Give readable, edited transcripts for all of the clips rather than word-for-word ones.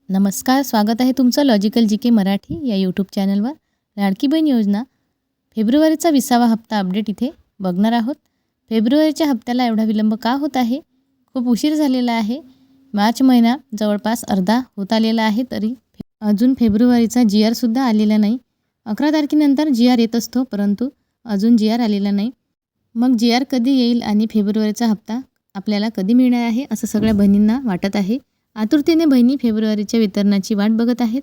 नमस्कार, स्वागत आहे तुमचं लॉजिकल जी के मराठी या यूट्यूब चॅनलवर। लाडकी बहीण योजना फेब्रुवारीचा 20वा हप्ता अपडेट इथे बघणार आहोत। फेब्रुवारीच्या हप्त्याला एवढा विलंब का होत आहे? खूप उशीर झालेला आहे। मार्च महिना जवळपास अर्धा होत आलेला आहे, तरी अजून फेब्रुवारीचा जी सुद्धा आलेला नाही। 11 तारखेनंतर जी येत असतो, परंतु अजून जी आलेला नाही। मग जी कधी येईल आणि फेब्रुवारीचा हप्ता आपल्याला कधी मिळणार आहे असं सगळ्या बहिणींना वाटत आहे। आतुरतेने बहिणी फेब्रुवारीच्या वितरणाची वाट बघत आहेत।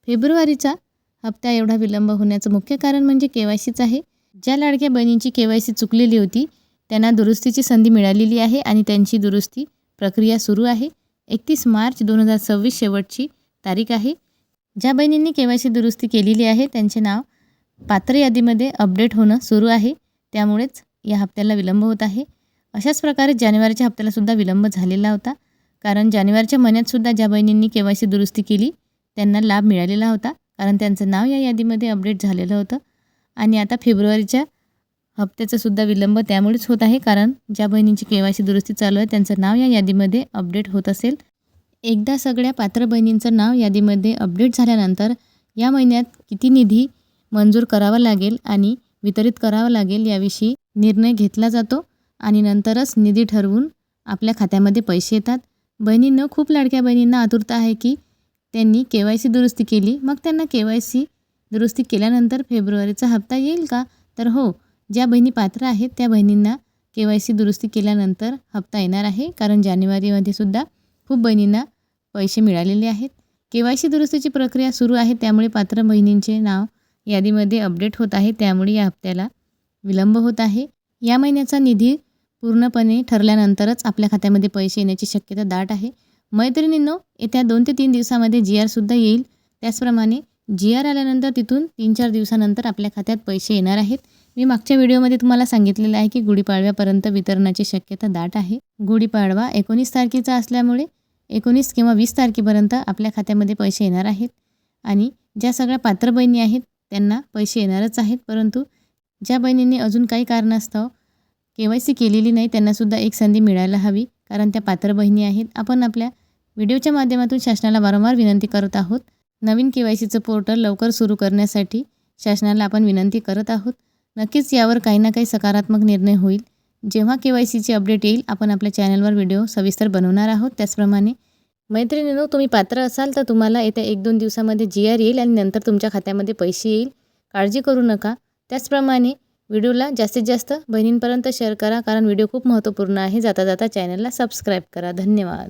फेब्रुवारीचा हप्ता एवढा विलंब होण्याचं मुख्य कारण म्हणजे KYCच आहे। ज्या लाडक्या बहिणींची KYC चुकलेली होती त्यांना दुरुस्तीची संधी मिळालेली आहे आणि त्यांची दुरुस्ती प्रक्रिया सुरू आहे। 31 मार्च 2026 शेवटची तारीख आहे। ज्या बहिणींनी KYC दुरुस्ती केलेली आहे त्यांचे नाव पात्र यादीमध्ये अपडेट होणं सुरू आहे, त्यामुळेच या हप्त्याला विलंब होत आहे। अशाच प्रकारे जानेवारीच्या हप्त्याला सुद्धा विलंब झालेला होता, कारण जानेवारीच्या महिन्यात सुद्धा ज्या बहिणींनी KYC दुरुस्ती केली त्यांना लाभ मिळालेला होता, कारण त्यांचं नाव या यादीमध्ये अपडेट झालेलं होतं। आणि आता फेब्रुवारीच्या हप्त्याचा सुद्धा विलंब त्यामुळेच होत आहे, कारण ज्या बहिणींची KYC दुरुस्ती चालू आहे त्यांचं नाव या यादीमध्ये अपडेट होत असेल। एकदा सगळ्या पात्र बहिणींचं नाव यादीमध्ये अपडेट झाल्यानंतर या महिन्यात किती निधी मंजूर करावा लागेल आणि वितरित करावा लागेल याविषयी निर्णय घेतला जातो आणि नंतरच निधी ठरवून आपल्या खात्यामध्ये पैसे येतात। बहिणींनो, खूप लाडक्या बहिणींना आतुरता आहे की त्यांनी KYC दुरुस्ती केली, मग त्यांना KYC दुरुस्ती केल्यानंतर फेब्रुवारीचा हप्ता येईल का? तर हो, ज्या बहिणी पात्र आहेत त्या बहिणींना KYC दुरुस्ती केल्यानंतर हप्ता येणार आहे, कारण जानेवारीमध्ये सुद्धा खूप बहिणींना पैसे मिळालेले आहेत। KYC दुरुस्तीची प्रक्रिया सुरू आहे, त्यामुळे पात्र बहिणींचे नाव यादीमध्ये अपडेट होत आहे, त्यामुळे या हप्त्याला विलंब होत आहे। या महिन्याचा निधी पूर्णपणे ठरल्यानंतरच आपल्या खात्यामध्ये पैसे येण्याची शक्यता दाट आहे। मैत्रिणींनो, येत्या 2 ते 3 दिवसामध्ये जी सुद्धा येईल। त्याचप्रमाणे जी आल्यानंतर तिथून 3-4 दिवसानंतर आपल्या खात्यात पैसे येणार आहेत। मी मागच्या व्हिडिओमध्ये तुम्हाला सांगितलेलं आहे की गुढीपाडव्यापर्यंत वितरणाची शक्यता दाट आहे। गुढीपाडवा 19 तारखेचा असल्यामुळे 19 किंवा 20 तारखेपर्यंत आपल्या खात्यामध्ये पैसे येणार आहेत आणि ज्या सगळ्या पात्र बहिणी आहेत त्यांना पैसे येणारच आहेत। परंतु ज्या बहिणींनी अजून काही कारणास्तव KYC केलेली नाही त्यांनासुद्धा एक संधी मिळायला हवी, कारण त्या पात्र बहिणी आहेत। आपण आपल्या व्हिडिओच्या माध्यमातून शासनाला वारंवार विनंती करत आहोत, नवीन KYCचं पोर्टल लवकर सुरू करण्यासाठी शासनाला आपण विनंती करत आहोत। नक्कीच यावर काही ना काही सकारात्मक निर्णय होईल। जेव्हा KYCची अपडेट येईल आपण आपल्या चॅनलवर व्हिडिओ सविस्तर बनवणार आहोत। त्याचप्रमाणे मैत्रिणींनो, तुम्ही पात्र असाल तर तुम्हाला येत्या 1-2 दिवसामध्ये जी येईल आणि नंतर तुमच्या खात्यामध्ये पैसे येईल, काळजी करू नका। त्याचप्रमाणे व्हिडिओला जास्तीत जास्त बहिणींपर्यंत शेअर करा, कारण व्हिडिओ खूप महत्त्वपूर्ण आहे। जाता जाता चॅनलला सबस्क्राईब करा। धन्यवाद।